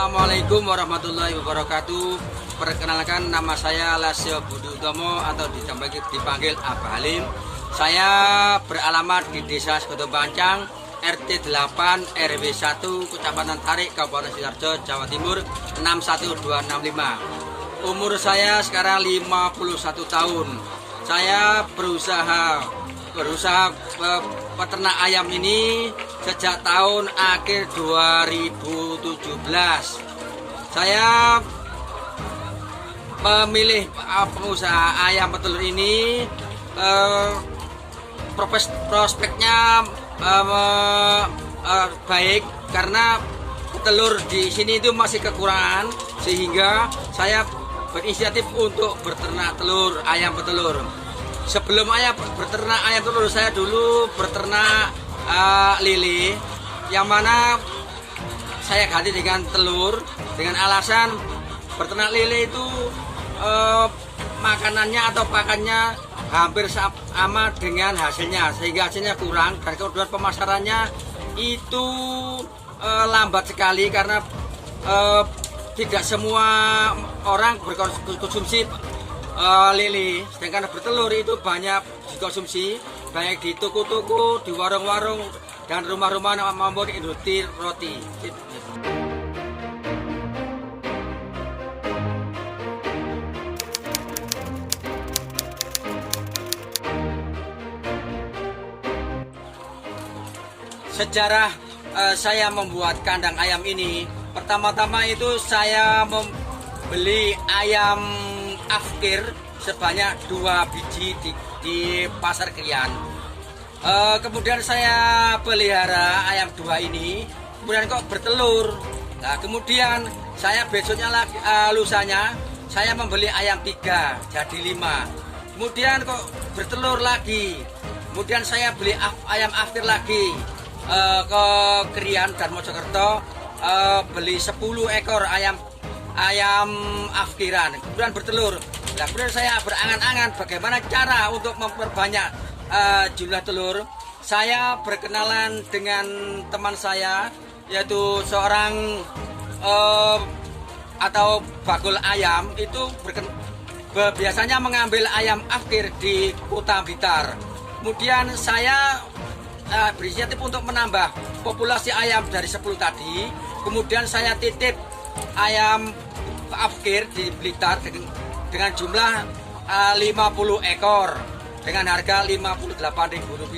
Assalamualaikum warahmatullahi wabarakatuh. Perkenalkan, nama saya Lasio Budi Utomo atau dipanggil Abah Halim. Saya beralamat di Desa Segodo Bancang, RT 8 RW 1 Kecamatan Tarik, Kabupaten Sidoarjo, Jawa Timur 61265. Umur saya sekarang 51 tahun. Saya berusaha peternak ayam ini sejak tahun akhir 2017. Saya memilih pengusaha ayam petelur ini, prospeknya baik karena petelur di sini itu masih kekurangan, sehingga saya berinisiatif untuk berternak telur ayam petelur. Sebelum berternak ayam telur, saya dulu berternak lele, yang mana saya ganti dengan telur dengan alasan berternak lele itu makanannya atau pakannya hampir sama dengan hasilnya, sehingga hasilnya kurang, dan kemudian pemasarannya itu lambat sekali karena tidak semua orang berkonsumsi lele, sedangkan bertelur itu banyak dikonsumsi, baik di toko-toko, di warung-warung, dan rumah-rumah maupun industri roti. Sejarah saya membuat kandang ayam ini, pertama-tama itu saya membeli ayam afkir sebanyak 2 biji di pasar Krian. Kemudian saya pelihara ayam 2 ini, kemudian kok bertelur. Nah, kemudian saya besoknya lagi, lusanya saya membeli ayam 3 jadi 5. Kemudian kok bertelur lagi. Kemudian saya beli ayam afkir lagi ke Krian dan Mojokerto, beli 10 ekor ayam afkiran, kemudian bertelur. Nah, kemudian saya berangan-angan bagaimana cara untuk memperbanyak jumlah telur. Saya berkenalan dengan teman saya, yaitu seorang atau bakul ayam itu biasanya mengambil ayam afkir di Kota Blitar. Kemudian saya berinisiatif untuk menambah populasi ayam dari 10 tadi. Kemudian saya titip ayam afkir di Blitar dengan jumlah 50 ekor dengan harga Rp58.000.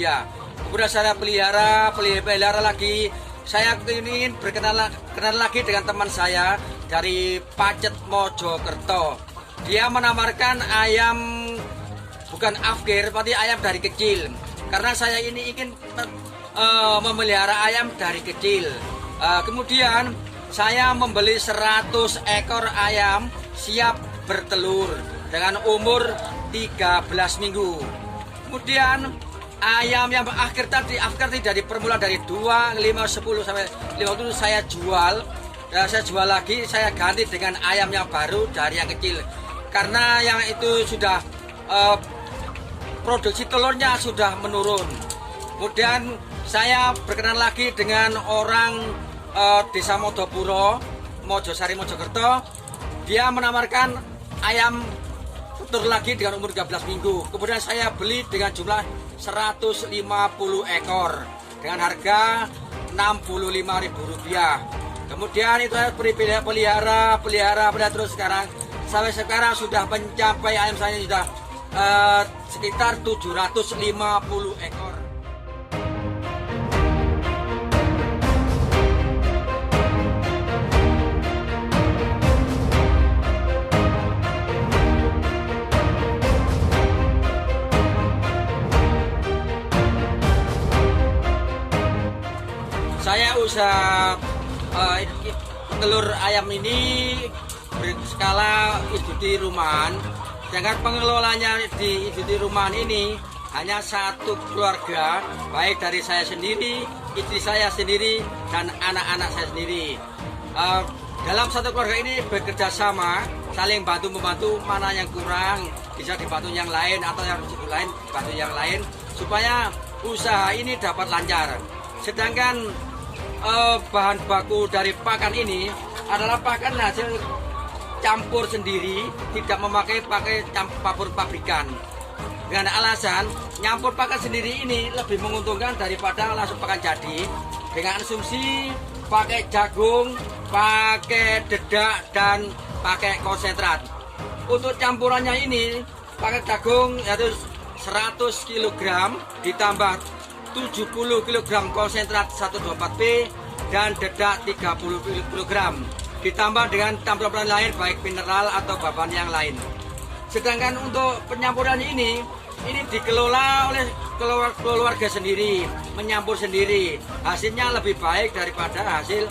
Kemudian saya pelihara lagi. Saya ingin berkenalan lagi dengan teman saya dari Pacet, Mojokerto. Dia menawarkan ayam bukan afkir, tapi ayam dari kecil, karena saya ini ingin memelihara ayam dari kecil. Kemudian saya membeli 100 ekor ayam siap bertelur dengan umur 13 minggu. Kemudian ayam yang afkir tadi dari permulaan dari 2, 5, 10 sampai 50 saya jual. Saya jual lagi, saya ganti dengan ayam yang baru dari yang kecil, karena yang itu sudah produksi telurnya sudah menurun. Kemudian saya berkenan lagi dengan orang Desa Modopuro, Mojosari, Mojokerto. Dia menawarkan ayam telur lagi dengan umur 13 minggu. Kemudian saya beli dengan jumlah 150 ekor dengan harga Rp65.000. Kemudian itu saya pelihara terus sampai sekarang sudah mencapai ayam saya sudah sekitar 750 ekor. Saya usaha telur ayam ini berskala industri rumahan, sedangkan pengelolanya di industri rumahan ini hanya satu keluarga, baik dari saya sendiri, istri saya sendiri, dan anak-anak saya sendiri. Dalam satu keluarga ini bekerja sama, saling bantu-membantu, mana yang kurang bisa dibantu yang lain, atau yang lain dibantu yang lain, supaya usaha ini dapat lancar. Sedangkan bahan baku dari pakan ini adalah pakan hasil campur sendiri, tidak memakai campur pabrikan. Dengan alasan nyampur pakan sendiri ini lebih menguntungkan daripada langsung pakan jadi, dengan asumsi pakai jagung, pakai dedak, dan pakai konsentrat. Untuk campurannya ini pakai jagung yaitu 100 kg ditambah 70 kg konsentrat 124P dan dedak 30 kg ditambah dengan campuran lain baik mineral atau bahan yang lain. Sedangkan untuk penyampuran ini dikelola oleh keluarga sendiri, menyampur sendiri. Hasilnya lebih baik daripada hasil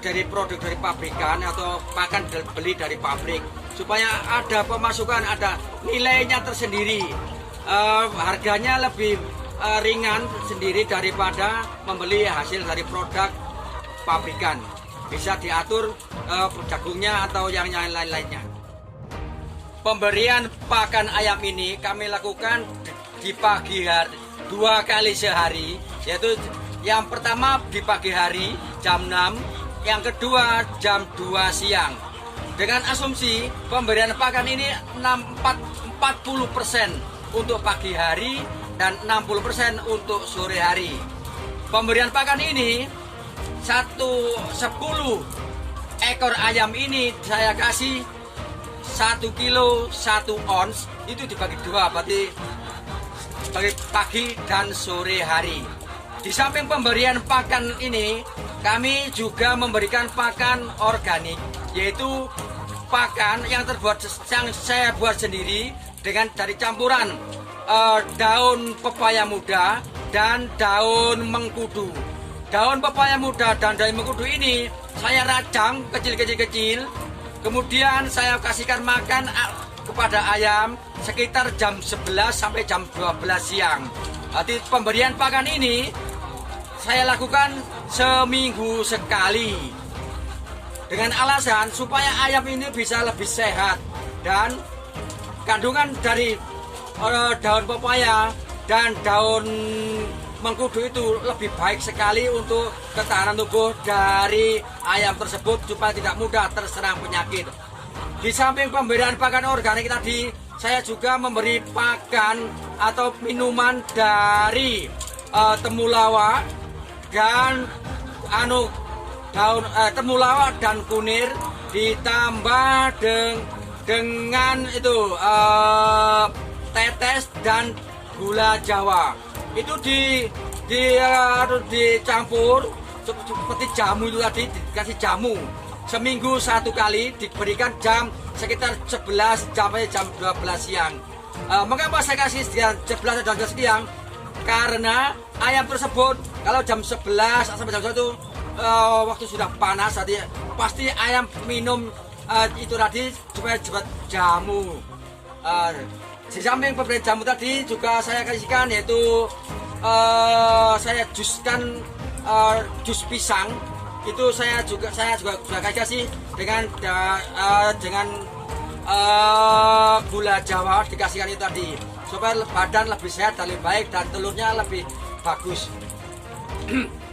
dari produk dari pabrikan atau pakan beli dari pabrik, supaya ada pemasukan, ada nilainya tersendiri, harganya lebih ringan sendiri daripada membeli hasil dari produk pabrikan. Bisa diatur jagungnya atau yang lain-lainnya. Pemberian pakan ayam ini kami lakukan di pagi hari 2 kali sehari, yaitu yang pertama di pagi hari jam 6, yang kedua jam 2 siang. Dengan asumsi pemberian pakan ini 40% untuk pagi hari dan 60% untuk sore hari. Pemberian pakan ini 10 ekor ayam ini saya kasih 1 kilo 1 ons, itu dibagi 2, berarti bagi pagi dan sore hari. Di samping pemberian pakan ini, kami juga memberikan pakan organik, yaitu pakan yang saya buat sendiri dengan dari campuran daun pepaya muda dan daun mengkudu. Daun pepaya muda dan daun mengkudu ini saya rajang kecil-kecil, kemudian saya kasihkan makan kepada ayam sekitar jam 11 sampai jam 12 siang. Jadi pemberian pakan ini saya lakukan seminggu sekali, dengan alasan supaya ayam ini bisa lebih sehat, dan kandungan dari daun pepaya dan daun mengkudu itu lebih baik sekali untuk ketahanan tubuh dari ayam tersebut supaya tidak mudah terserang penyakit. Di samping pemberian pakan organik tadi, saya juga memberi pakan atau minuman dari temulawak dan temulawak dan kunir, ditambah dengan itu tetes dan gula Jawa. Itu dicampur seperti jamu itu tadi, dikasih jamu seminggu 1 kali, diberikan jam sekitar 11 sampai jam 12 siang. Mengapa saya kasih jam 11 dan 12 siang? Karena ayam tersebut kalau jam 11 sampai jam 1 waktu sudah panas, tadi pasti ayam minum itu tadi supaya cepat jamu. Di samping pemberian jamu tadi juga saya kasihkan, yaitu saya juskan jus pisang. Itu saya juga kasih dengan gula Jawa, dikasihkan itu tadi supaya badan lebih sehat dan lebih baik dan telurnya lebih bagus.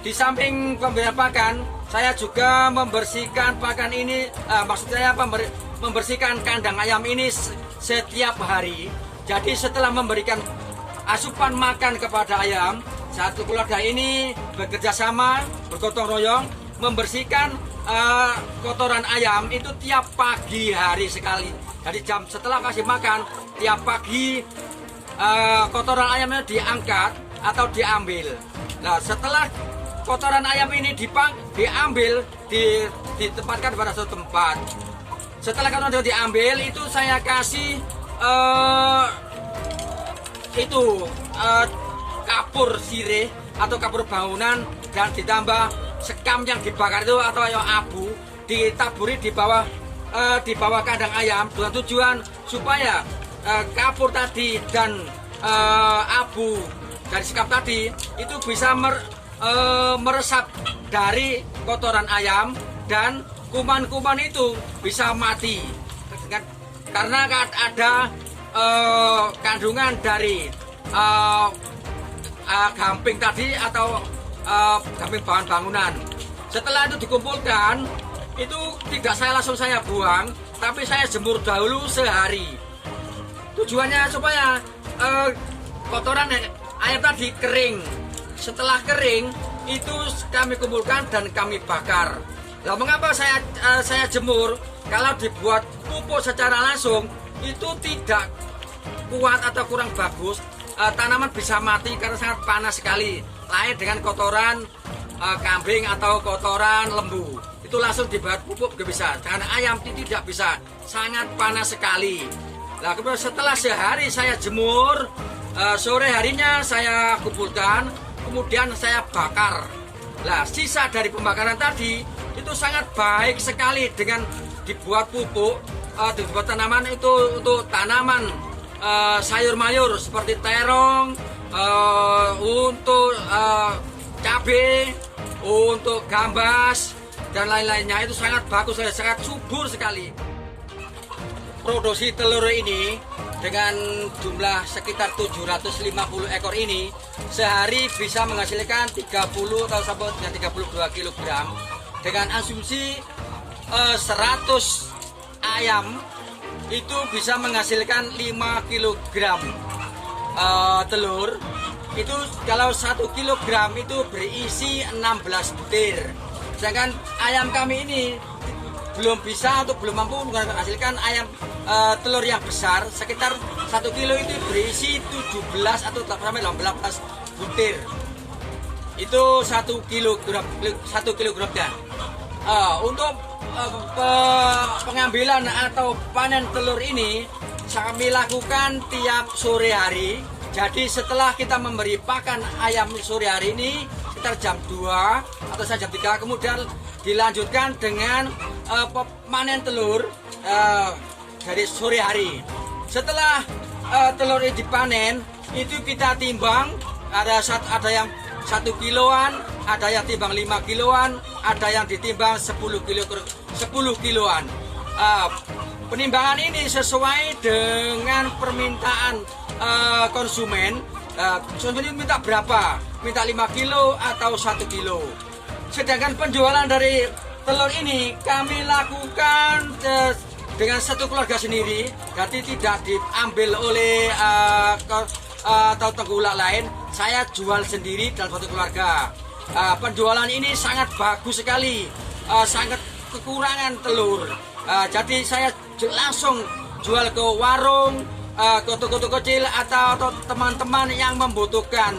Di samping pemberian pakan, saya juga membersihkan pakan ini, maksud saya membersihkan kandang ayam ini setiap hari. Jadi setelah memberikan asupan makan kepada ayam, satu keluarga ini bekerja sama, bergotong royong membersihkan kotoran ayam itu tiap pagi hari sekali. Jadi setelah kasih makan, tiap pagi kotoran ayamnya diangkat atau diambil. Nah, setelah kotoran ayam ini diambil, ditempatkan pada suatu tempat. Setelah kotoran diambil, itu saya kasih kapur sirih atau kapur bangunan, dan ditambah sekam yang dibakar itu atau abu, ditaburi di bawah kandang ayam, dengan tujuan supaya kapur tadi dan abu dari sekam tadi itu bisa meresap dari kotoran ayam, dan kuman-kuman itu bisa mati karena ada kandungan dari gamping tadi atau gamping bahan bangunan. Setelah itu dikumpulkan, itu tidak saya buang, tapi saya jemur dahulu sehari. Tujuannya supaya kotoran ayam tadi kering. Setelah kering itu kami kumpulkan dan kami bakar. Nah, mengapa saya jemur? Kalau dibuat pupuk secara langsung itu tidak kuat atau kurang bagus. Tanaman bisa mati karena sangat panas sekali. Lain dengan kotoran kambing atau kotoran lembu. Itu langsung dibuat pupuk gak bisa. Karena ayam tidak bisa, sangat panas sekali. Nah, kemudian setelah sehari saya jemur, sore harinya saya kumpulkan, kemudian saya bakar. Nah, sisa dari pembakaran tadi itu sangat baik sekali dengan dibuat pupuk, dibuat tanaman itu untuk tanaman sayur mayur seperti terong, untuk cabai, untuk gambas dan lain-lainnya. Itu sangat bagus, sangat subur sekali. Produksi telur ini dengan jumlah sekitar 750 ekor ini sehari bisa menghasilkan 30 atau sampai 32 kg dengan asumsi 100 ayam itu bisa menghasilkan 5 kg telur. Itu kalau 1 kg itu berisi 16 butir. Sedangkan ayam kami ini belum mampu menghasilkan ayam telur yang besar. Sekitar 1 kilo itu berisi 17 atau sampai 18 butir. Itu 1 kilogram ya. Untuk pengambilan atau panen telur ini kami lakukan tiap sore hari. Jadi setelah kita memberi pakan ayam sore hari ini sekitar jam 2 atau jam 3, kemudian dilanjutkan dengan panen telur dari sore hari. Setelah telur ini dipanen, itu kita timbang. Ada yang 1 kiloan, ada yang timbang 5 kiloan, ada yang ditimbang 10 kiloan. Penimbangan ini sesuai dengan permintaan konsumen. Konsumen minta berapa? Minta 5 kilo atau 1 kilo. Sedangkan penjualan dari telur ini kami lakukan dengan satu keluarga sendiri, jadi tidak diambil oleh atau tengkulak lain. Saya jual sendiri dalam satu keluarga. Penjualan ini sangat bagus sekali, sangat kekurangan telur. Jadi saya langsung jual ke warung, ke toko-toko kecil atau teman-teman yang membutuhkan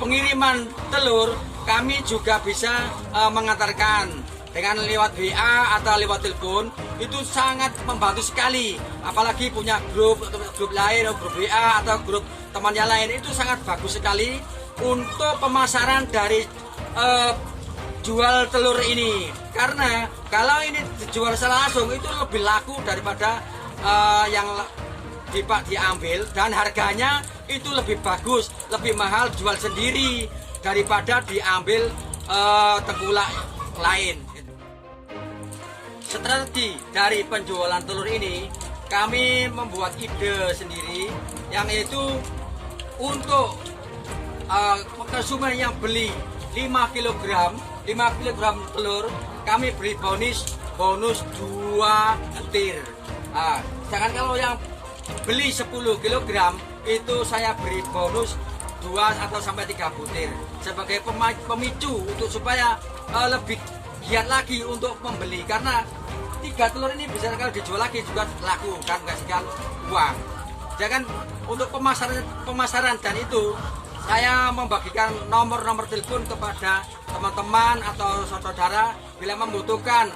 pengiriman telur. Kami juga bisa mengantarkan dengan lewat WA atau lewat telepon. Itu sangat membantu sekali, apalagi punya grup lain, grup WA atau grup temannya lain. Itu sangat bagus sekali untuk pemasaran dari jual telur ini. Karena kalau ini dijual secara langsung itu lebih laku daripada yang diambil, dan harganya itu lebih bagus, lebih mahal jual sendiri daripada diambil tengkulak lain. Strategi dari penjualan telur ini, kami membuat ide sendiri, yang itu untuk konsumen yang beli 5 kg telur, kami beri bonus 2 butir. Sedangkan kalau yang beli 10 kg itu saya beri bonus 2 atau sampai 3 butir sebagai pemicu untuk supaya lebih giat lagi untuk membeli, karena 3 telur ini bisa kalau dijual lagi juga laku dan menghasilkan uang. Jangan untuk pemasaran dan itu saya membagikan nomor telepon kepada teman-teman atau saudara bila membutuhkan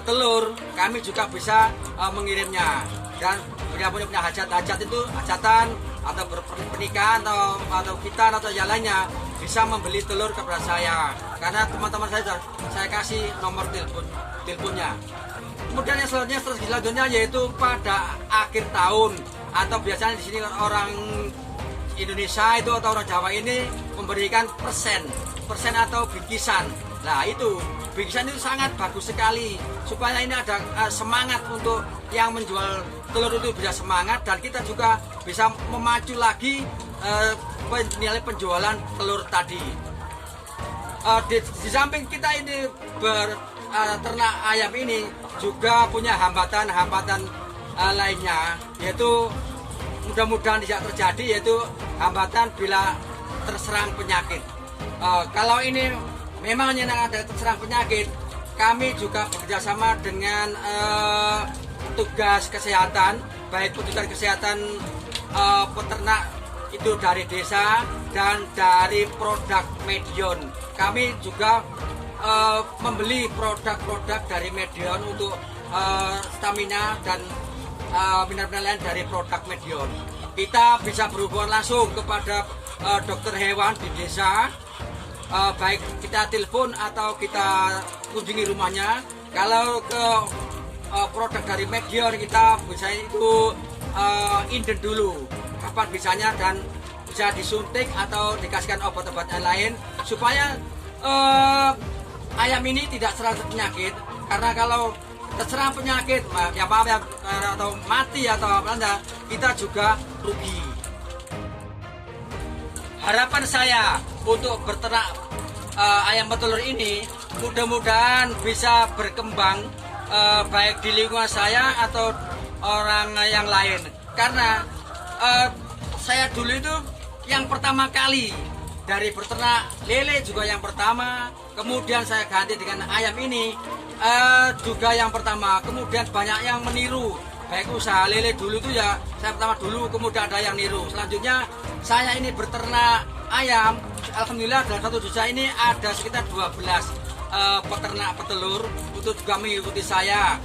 telur, kami juga bisa mengirimnya. Dan bila punya hajatan atau pernikahan atau kita atau yang lainnya bisa membeli telur kepada saya, karena teman-teman saya kasih nomor teleponnya. Kemudian yang selanjutnya yaitu pada akhir tahun, atau biasanya di sini orang Indonesia itu atau orang Jawa ini memberikan persen atau bingkisan. Nah, itu bingkisan itu sangat bagus sekali supaya ini ada semangat untuk yang menjual telur itu bisa semangat, dan kita juga bisa memacu lagi nilai penjualan telur tadi. Di samping kita ini ternak ayam ini juga punya hambatan-hambatan lainnya, yaitu mudah-mudahan tidak terjadi, yaitu hambatan bila terserang penyakit. Kalau ini memang ada terserang penyakit, kami juga bekerjasama dengan tugas kesehatan, baik petugas kesehatan peternak itu dari desa dan dari produk Medion. Kami juga membeli produk-produk dari Medion untuk stamina dan mineral lain dari produk Medion. Kita bisa berhubungan langsung kepada dokter hewan di desa, baik kita telepon atau kita kunjungi rumahnya. Kalau ke produk dari Medion, kita bisa itu inden dulu kapan bisanya, dan bisa disuntik atau dikasihkan obat-obat lain supaya ayam ini tidak serang penyakit. Karena kalau terserang penyakit ya atau mati atau apa, kita juga rugi. Harapan saya untuk berternak ayam petelur ini mudah-mudahan bisa berkembang baik di lingkungan saya atau orang yang lain. Karena saya dulu itu yang pertama kali dari berternak lele juga yang pertama, kemudian saya ganti dengan ayam ini juga yang pertama, kemudian banyak yang meniru. Baik usaha lele dulu itu ya saya pertama dulu, kemudian ada yang niru. Selanjutnya saya ini berternak ayam, alhamdulillah dalam satu desa ini ada sekitar 12 peternak petelur untuk juga mengikuti saya.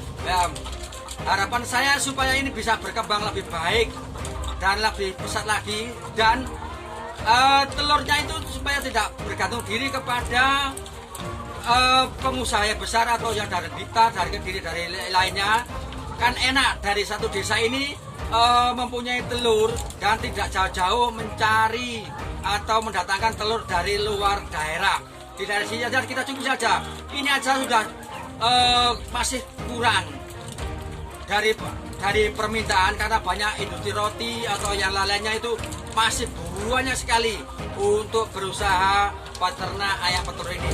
Harapan saya supaya ini bisa berkembang lebih baik dan lebih pesat lagi, dan telurnya itu supaya tidak bergantung diri kepada pengusaha yang besar atau yang dari Blitar, dari Kediri, dari lainnya. Kan enak dari satu desa ini mempunyai telur dan tidak jauh-jauh mencari atau mendatangkan telur dari luar daerah. Di daerah sini aja kita cukup saja. Ini aja sudah masih kurang dari permintaan, karena banyak industri roti atau yang lainnya itu masih banyak sekali untuk berusaha peternak ayam petelur ini.